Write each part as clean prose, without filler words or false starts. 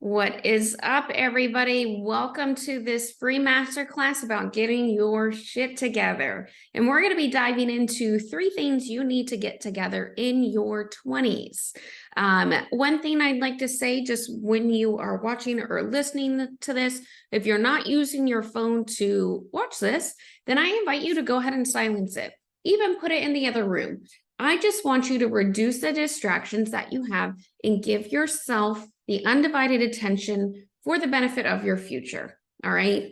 What is up, everybody? Welcome to this free masterclass about getting your shit together. And we're going to be diving into 3 things you need to get together in your 20s. One thing I'd like to say, just when you are watching or listening to this, if you're not using your phone to watch this, then I invite you to go ahead and silence it. Even put it in the other room. I just want you to reduce the distractions that you have and give yourself the undivided attention for the benefit of your future. All right.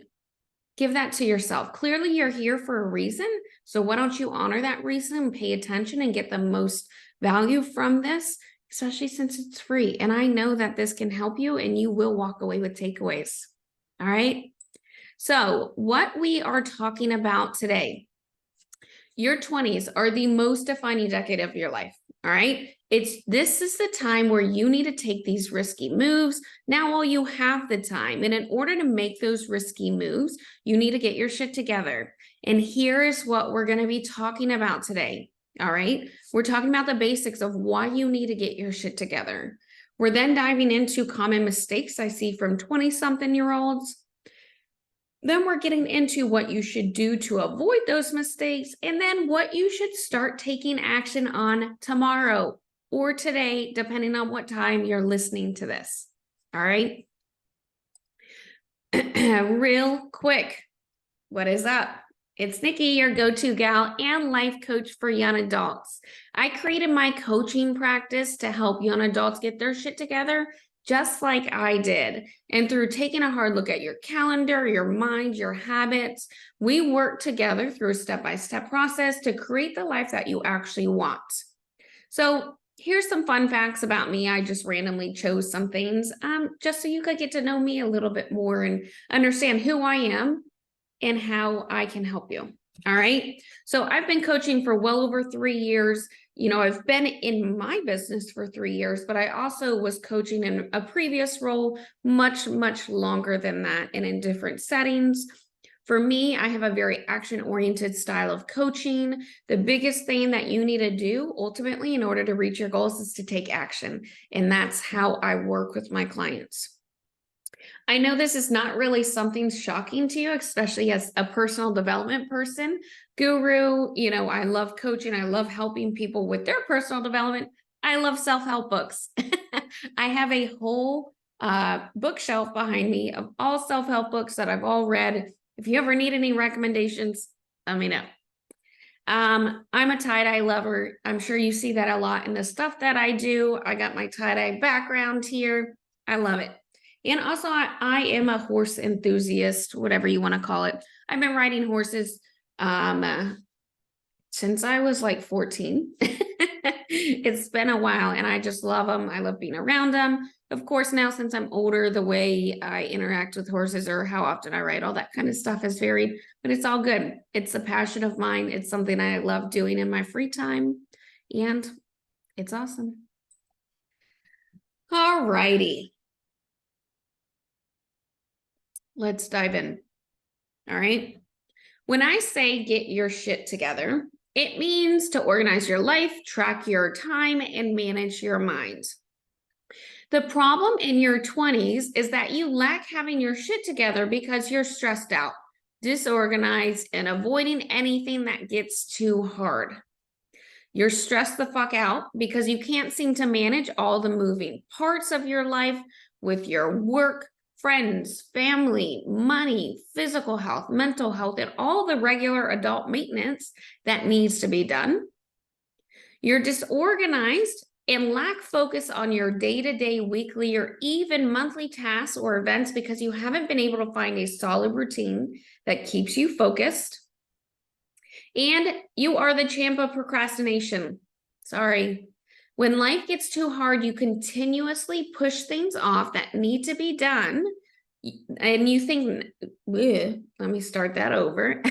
Give that to yourself. Clearly, you're here for a reason. So why don't you honor that reason and pay attention and get the most value from this, especially since it's free. And I know that this can help you and you will walk away with takeaways. All right. So what we are talking about today, your 20s are the most defining decade of your life. All right. This is the time where you need to take these risky moves now while you have the time. And in order to make those risky moves, you need to get your shit together. And here is what we're going to be talking about today. All right. We're talking about the basics of why you need to get your shit together. We're then diving into common mistakes I see from 20-something-year-olds. Then we're getting into what you should do to avoid those mistakes, and then what you should start taking action on tomorrow or today, depending on what time you're listening to this. All right. Real quick, what is up? It's Nikki, your go-to gal and life coach for young adults. I created my coaching practice to help young adults get their shit together, just like I did. And through taking a hard look at your calendar, your mind, your habits, we work together through a step-by-step process to create the life that you actually want. So here's some fun facts about me. I just randomly chose some things just so you could get to know me a little bit more and understand who I am and how I can help you. All right. So I've been coaching for well over 3 years. You know, I've been in my business for 3 years, but I also was coaching in a previous role much, much longer than that and in different settings. For me, I have a very action-oriented style of coaching. The biggest thing that you need to do ultimately in order to reach your goals is to take action. And that's how I work with my clients. I know this is not really something shocking to you, especially as a personal development person, guru. You know, I love coaching. I love helping people with their personal development. I love self-help books. I have a whole bookshelf behind me of all self-help books that I've all read. If you ever need any recommendations, let me know. I'm a tie-dye lover. I'm sure you see that a lot in the stuff that I do. I got my tie-dye background here. I love it. And also, I am a horse enthusiast, whatever you want to call it. I've been riding horses since I was like 14. It's been a while, and I just love them. I love being around them. Of course, now since I'm older, the way I interact with horses or how often I ride, all that kind of stuff has varied, but it's all good. It's a passion of mine. It's something I love doing in my free time, and it's awesome. All righty. Let's dive in. All right. When I say get your shit together, it means to organize your life, track your time, and manage your mind. The problem in your 20s is that you lack having your shit together because you're stressed out, disorganized, and avoiding anything that gets too hard. You're stressed the fuck out because you can't seem to manage all the moving parts of your life with your work, friends, family, money, physical health, mental health, and all the regular adult maintenance that needs to be done. You're disorganized and lack focus on your day-to-day, weekly, or even monthly tasks or events because you haven't been able to find a solid routine that keeps you focused. And you are the champ of procrastination. Sorry. When life gets too hard, you continuously push things off that need to be done. And you think, let me start that over.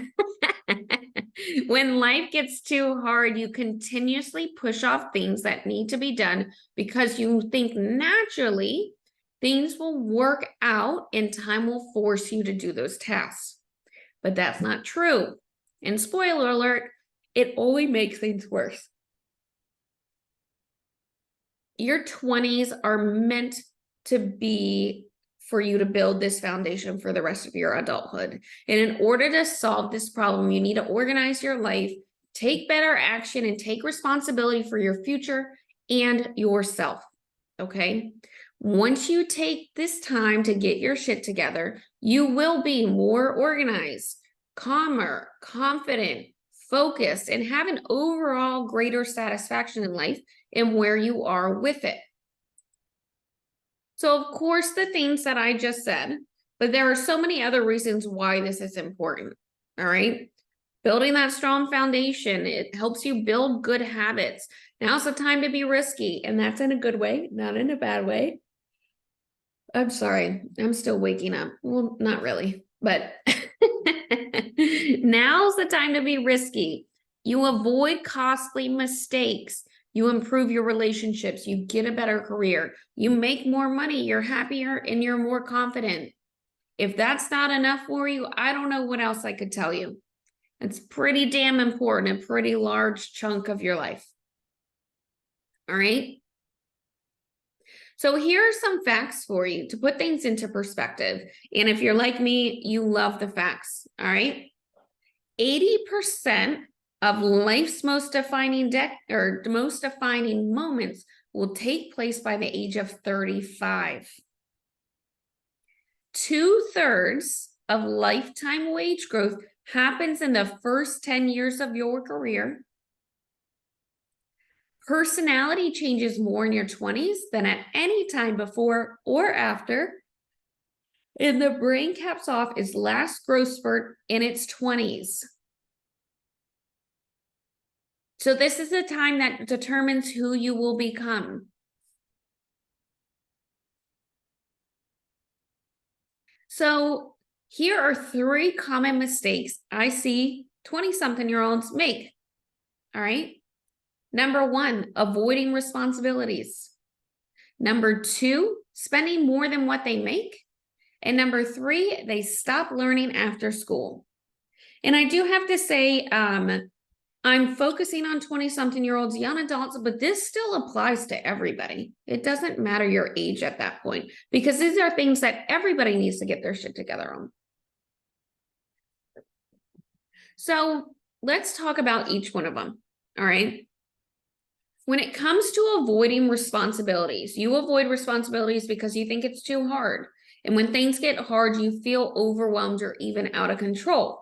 When life gets too hard, you continuously push off things that need to be done because you think naturally things will work out and time will force you to do those tasks. But that's not true. And spoiler alert, it only makes things worse. Your 20s are meant to be for you to build this foundation for the rest of your adulthood. And in order to solve this problem, you need to organize your life, take better action, and take responsibility for your future and yourself. Okay? Once you take this time to get your shit together, you will be more organized, calmer, confident, focused, and have an overall greater satisfaction in life and where you are with it. So, of course, the things that I just said, but there are so many other reasons why this is important. All right. Building that strong foundation, it helps you build good habits. Now's the time to be risky, and that's in a good way, not in a bad way. I'm sorry, I'm still waking up. Well, not really, but now's the time to be risky. You avoid costly mistakes. You improve your relationships. You get a better career. You make more money. You're happier and you're more confident. If that's not enough for you, I don't know what else I could tell you. It's pretty damn important, a pretty large chunk of your life. All right. So here are some facts for you to put things into perspective. And if you're like me, you love the facts, all right? 80% of life's most defining moments will take place by the age of 35. 2/3 of lifetime wage growth happens in the first 10 years of your career. Personality changes more in your 20s than at any time before or after. And the brain caps off its last growth spurt in its 20s. So this is the time that determines who you will become. So here are 3 common mistakes I see 20-something-year-olds make. All right. Number 1, avoiding responsibilities. Number 2, spending more than what they make. And number 3, they stop learning after school. And I do have to say, I'm focusing on 20-something-year-olds, young adults, but this still applies to everybody. It doesn't matter your age at that point, because these are things that everybody needs to get their shit together on. So let's talk about each one of them. All right. When it comes to avoiding responsibilities, you avoid responsibilities because you think it's too hard. And when things get hard, you feel overwhelmed or even out of control.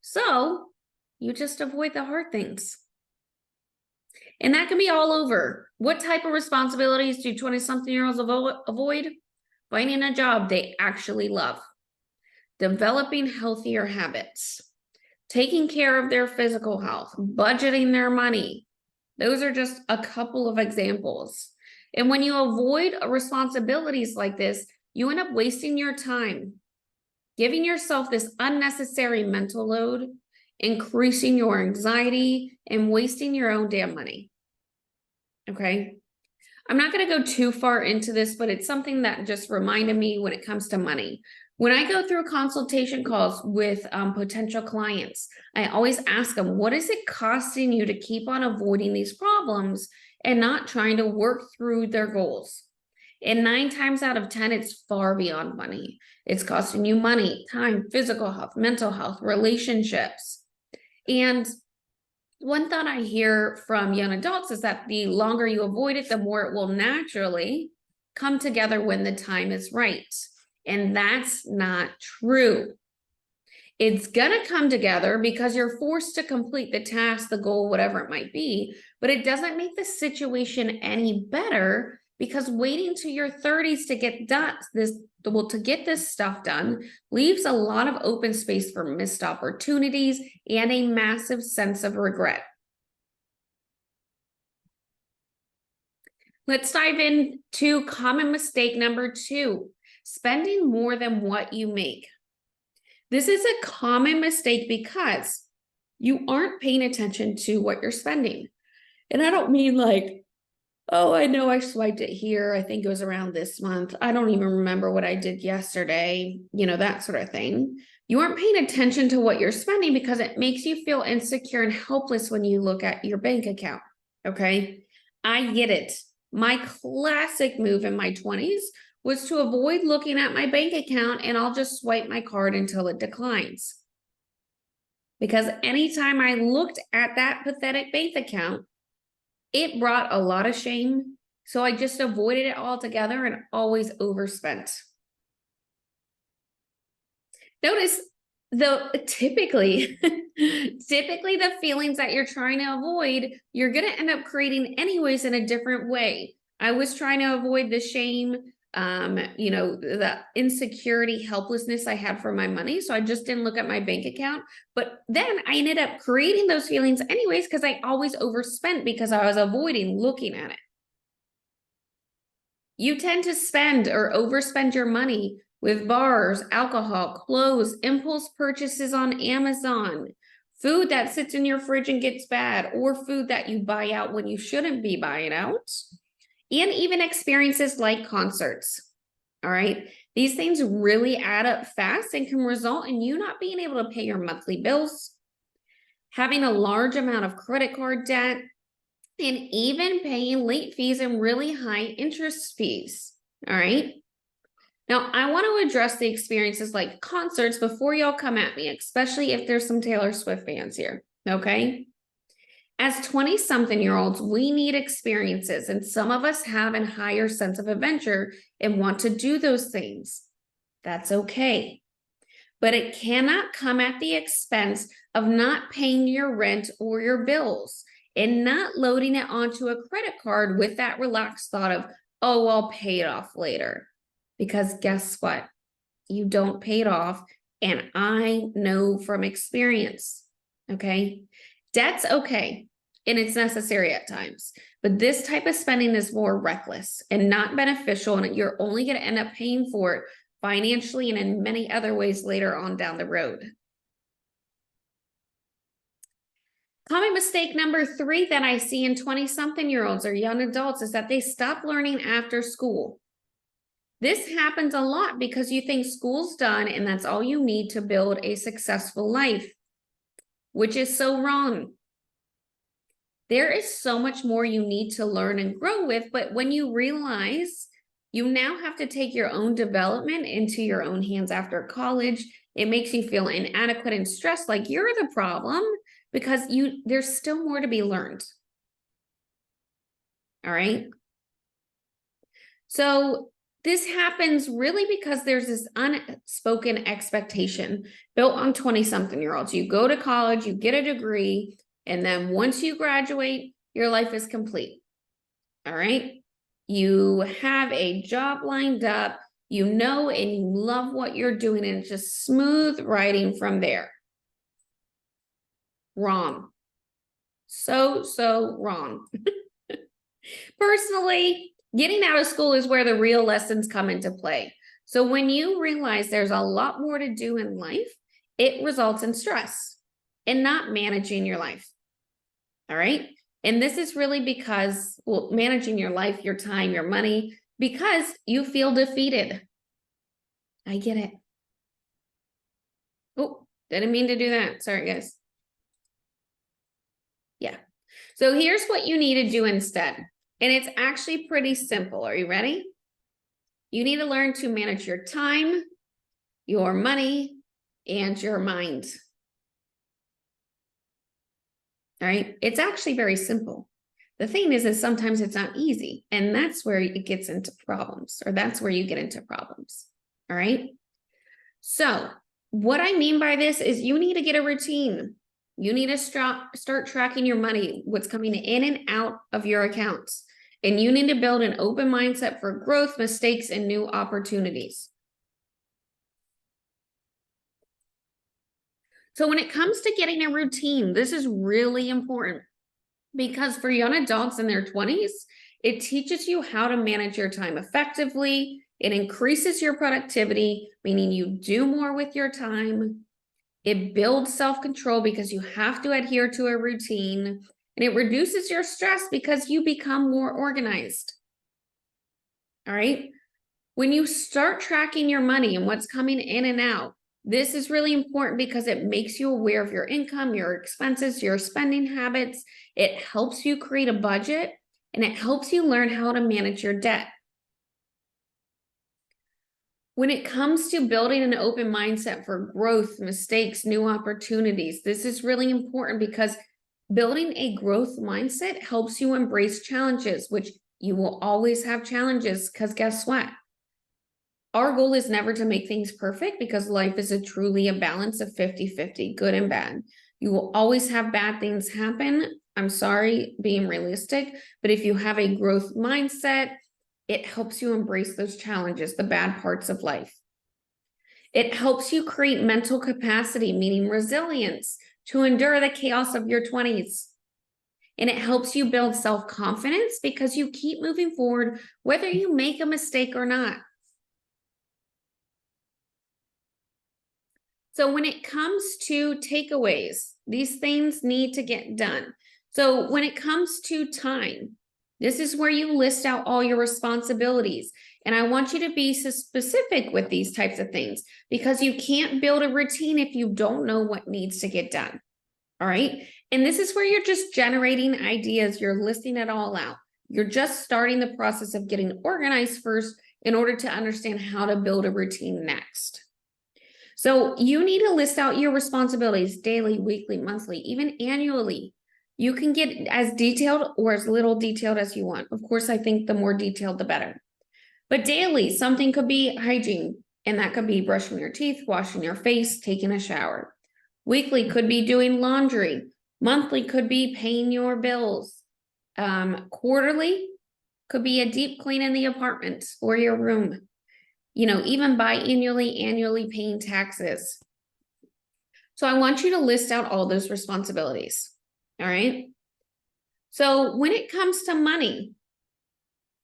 So you just avoid the hard things. And that can be all over. What type of responsibilities do 20-something-year-olds avoid? Finding a job they actually love. Developing healthier habits. Taking care of their physical health. Budgeting their money. Those are just a couple of examples. And when you avoid responsibilities like this, you end up wasting your time, giving yourself this unnecessary mental load, increasing your anxiety, and wasting your own damn money. Okay? I'm not going to go too far into this, but it's something that just reminded me when it comes to money. When I go through consultation calls with potential clients, I always ask them, what is it costing you to keep on avoiding these problems and not trying to work through their goals? And 9 times out of 10, it's far beyond money. It's costing you money, time, physical health, mental health, relationships. And one thought I hear from young adults is that the longer you avoid it, the more it will naturally come together when the time is right. And that's not true. It's going to come together because you're forced to complete the task, the goal, whatever it might be, but it doesn't make the situation any better because waiting to your 30s to get this stuff done leaves a lot of open space for missed opportunities and a massive sense of regret. Let's dive into common mistake number 2. Spending more than what you make. This is a common mistake because you aren't paying attention to what you're spending. And I don't mean like, oh, I know I swiped it here. I think it was around this month. I don't even remember what I did yesterday, that sort of thing. You aren't paying attention to what you're spending because it makes you feel insecure and helpless when you look at your bank account. Okay, I get it. My classic move in my 20s was to avoid looking at my bank account, and I'll just swipe my card until it declines. Because anytime I looked at that pathetic bank account, it brought a lot of shame. So I just avoided it altogether and always overspent. Notice, though, typically the feelings that you're trying to avoid, you're going to end up creating anyways in a different way. I was trying to avoid the shame, the insecurity, helplessness I had for my money. So I just didn't look at my bank account. But then I ended up creating those feelings anyways, because I always overspent because I was avoiding looking at it. You tend to spend or overspend your money with bars, alcohol, clothes, impulse purchases on Amazon, food that sits in your fridge and gets bad, or food that you buy out when you shouldn't be buying out, and even experiences like concerts. All right. These things really add up fast and can result in you not being able to pay your monthly bills, having a large amount of credit card debt, and even paying late fees and really high interest fees. All right. Now, I want to address the experiences like concerts before y'all come at me, especially if there's some Taylor Swift fans here. Okay. As 20-something-year-olds, we need experiences, and some of us have a higher sense of adventure and want to do those things. That's okay. But it cannot come at the expense of not paying your rent or your bills and not loading it onto a credit card with that relaxed thought of, oh, I'll pay it off later. Because guess what? You don't pay it off, and I know from experience, okay? Debt's okay. And it's necessary at times. But this type of spending is more reckless and not beneficial, and you're only going to end up paying for it financially and in many other ways later on down the road. Common mistake number 3 that I see in 20-something-year-olds or young adults is that they stop learning after school. This happens a lot because you think school's done and that's all you need to build a successful life, which is so wrong. There is so much more you need to learn and grow with, but when you realize you now have to take your own development into your own hands after college, it makes you feel inadequate and stressed, like you're the problem, because there's still more to be learned. All right. So this happens really because there's this unspoken expectation built on 20-something-year-olds. You go to college, you get a degree, and then once you graduate, your life is complete. All right. You have a job lined up, you know, and you love what you're doing, and it's just smooth riding from there. Wrong. So wrong. Personally, getting out of school is where the real lessons come into play. So when you realize there's a lot more to do in life, it results in stress and not managing your life. All right. And this is really because, well, managing your life, your time, your money, because you feel defeated. I get it. Oh, didn't mean to do that. Sorry, guys. Yeah. So here's what you need to do instead. And it's actually pretty simple. Are you ready? You need to learn to manage your time, your money, and your mind. All right. It's actually very simple. The thing is sometimes it's not easy, and that's where it gets into problems, or that's where you get into problems. All right. So what I mean by this is you need to get a routine. You need to start tracking your money, what's coming in and out of your accounts. And you need to build an open mindset for growth, mistakes, and new opportunities. So when it comes to getting a routine, this is really important because for young adults in their 20s, it teaches you how to manage your time effectively. It increases your productivity, meaning you do more with your time. It builds self-control because you have to adhere to a routine, and it reduces your stress because you become more organized. All right. When you start tracking your money and what's coming in and out, this is really important because it makes you aware of your income, your expenses, your spending habits. It helps you create a budget, and it helps you learn how to manage your debt. When it comes to building an open mindset for growth, mistakes, new opportunities, this is really important because building a growth mindset helps you embrace challenges, which you will always have challenges because guess what? Our goal is never to make things perfect because life is truly a balance of 50-50, good and bad. You will always have bad things happen. I'm sorry, being realistic, but if you have a growth mindset, it helps you embrace those challenges, the bad parts of life. It helps you create mental capacity, meaning resilience, to endure the chaos of your 20s. And it helps you build self-confidence because you keep moving forward, whether you make a mistake or not. So when it comes to takeaways, these things need to get done. So when it comes to time, this is where you list out all your responsibilities. And I want you to be so specific with these types of things because you can't build a routine if you don't know what needs to get done. All right. And this is where you're just generating ideas. You're listing it all out. You're just starting the process of getting organized first in order to understand how to build a routine next. So you need to list out your responsibilities daily, weekly, monthly, even annually. You can get as detailed or as little detailed as you want. Of course, I think the more detailed, the better. But daily, something could be hygiene, and that could be brushing your teeth, washing your face, taking a shower. Weekly could be doing laundry. Monthly could be paying your bills. Quarterly could be a deep clean in the apartment or your room. You know, even biannually, annually paying taxes. So I want you to list out all those responsibilities. All right. So when it comes to money,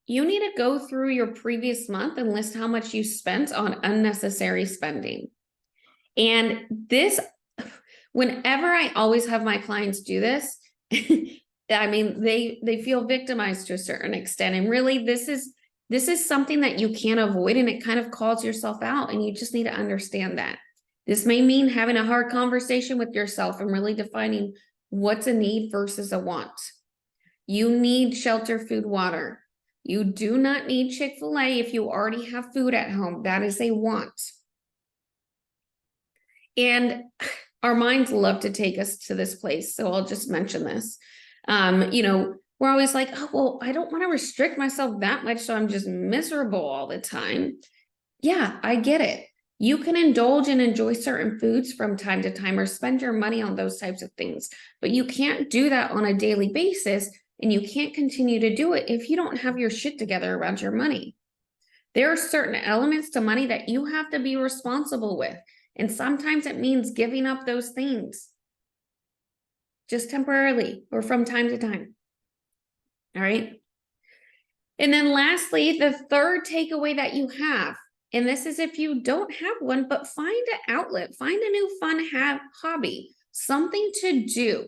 you need to go through your previous month and list how much you spent on unnecessary spending. And this, whenever I always have my clients do this, I mean, they feel victimized to a certain extent. And really, this is something that you can't avoid, and it kind of calls yourself out, and you just need to understand that. This may mean having a hard conversation with yourself and really defining what's a need versus a want. You need shelter, food, water. You do not need Chick-fil-A if you already have food at home. That is a want. And our minds love to take us to this place, so I'll just mention this. You know, we're always like, oh, well, I don't want to restrict myself that much, so I'm just miserable all the time. Yeah, I get it. You can indulge and enjoy certain foods from time to time or spend your money on those types of things, but you can't do that on a daily basis, and you can't continue to do it if you don't have your shit together around your money. There are certain elements to money that you have to be responsible with, and sometimes it means giving up those things just temporarily or from time to time. All right. And then lastly, the third takeaway that you have, and this is if you don't have one, but find an outlet, find a new fun hobby, something to do.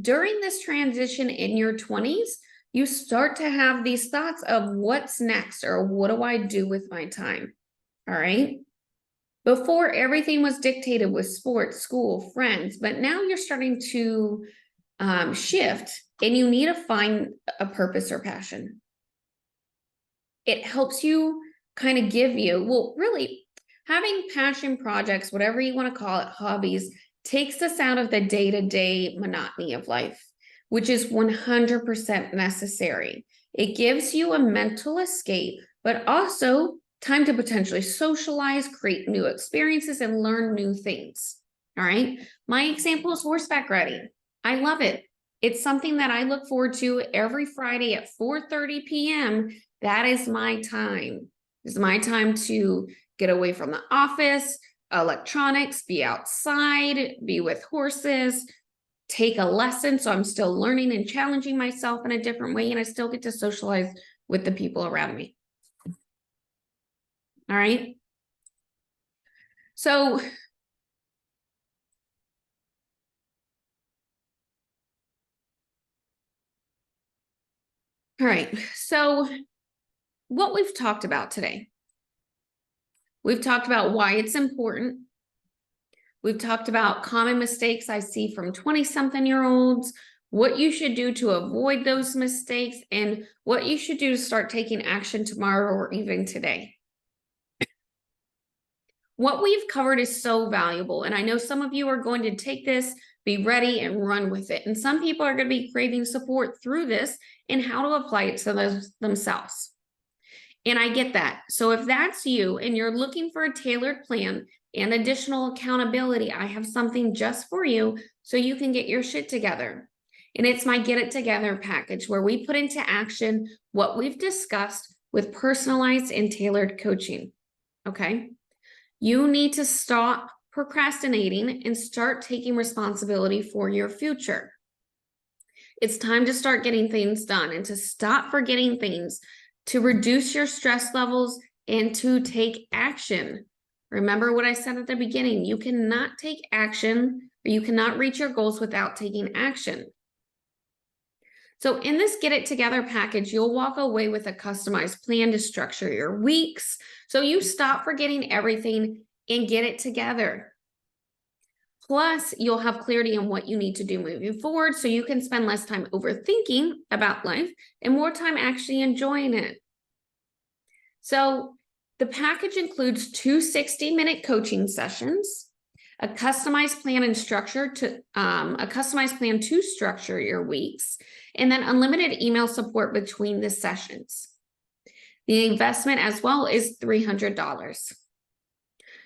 During this transition in your 20s, you start to have these thoughts of what's next or what do I do with my time? All right. Before, everything was dictated with sports, school, friends, but now you're starting to shift, and you need to find a purpose or passion. It helps you kind of give you, well, really, having passion projects, whatever you want to call it, hobbies, takes us out of the day-to-day monotony of life, which is 100% necessary. It gives you a mental escape, but also time to potentially socialize, create new experiences, and learn new things. All right. My example is horseback riding. I love it. It's something that I look forward to every Friday at 4:30 p.m. That is my time. It's my time to get away from the office, electronics, be outside, be with horses, take a lesson. So I'm still learning and challenging myself in a different way, and I still get to socialize with the people around me. All right. So all right. So what we've talked about today, we've talked about why it's important. We've talked about common mistakes I see from 20-something-year-olds, what you should do to avoid those mistakes, and what you should do to start taking action tomorrow or even today. What we've covered is so valuable. And I know some of you are going to take this, be ready, and run with it. And some people are going to be craving support through this and how to apply it to themselves. And I get that. So if that's you and you're looking for a tailored plan and additional accountability, I have something just for you so you can get your shit together. And it's my Get It Together package where we put into action what we've discussed with personalized and tailored coaching. Okay? You need to stop procrastinating and start taking responsibility for your future. It's time to start getting things done and to stop forgetting things, to reduce your stress levels, and to take action. Remember what I said at the beginning, you cannot take action or you cannot reach your goals without taking action. So in this Get It Together package, you'll walk away with a customized plan to structure your weeks. So you stop forgetting everything and get it together. Plus, you'll have clarity on what you need to do moving forward so you can spend less time overthinking about life and more time actually enjoying it. So the package includes 2 60-minute coaching sessions, a customized plan and structure to structure your weeks, and then unlimited email support between the sessions. The investment as well is $300.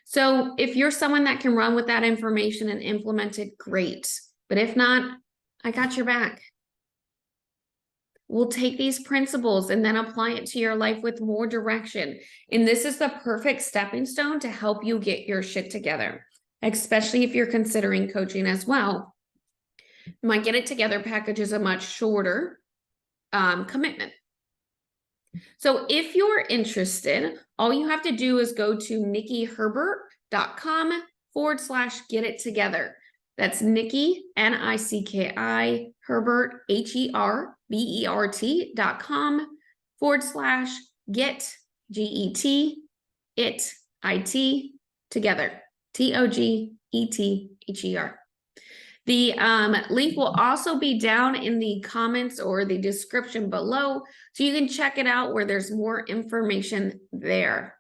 So if you're someone that can run with that information and implement it, great. But if not, I got your back. We'll take these principles and then apply it to your life with more direction. And this is the perfect stepping stone to help you get your shit together, especially if you're considering coaching as well. My Get It Together package is a much shorter commitment. So if you're interested, all you have to do is go to nikkiherbert.com/get it together. That's Nikki, N-I-C-K-I, Herbert, HERBERT.com/get, G-E-T, it together, TOGETHER. The link will also be down in the comments or the description below, so you can check it out where there's more information there.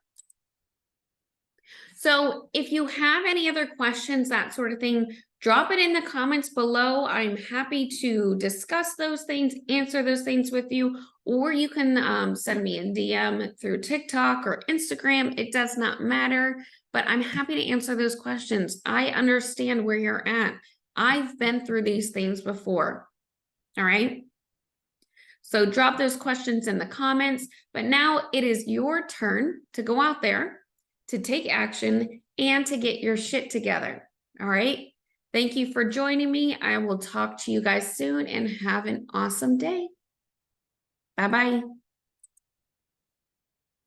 So if you have any other questions, that sort of thing, drop it in the comments below. I'm happy to discuss those things, answer those things with you, or you can send me a DM through TikTok or Instagram. It does not matter, but I'm happy to answer those questions. I understand where you're at. I've been through these things before. All right. So drop those questions in the comments, but now it is your turn to go out there, to take action, and to get your shit together. All right. Thank you for joining me. I will talk to you guys soon and have an awesome day. Bye-bye.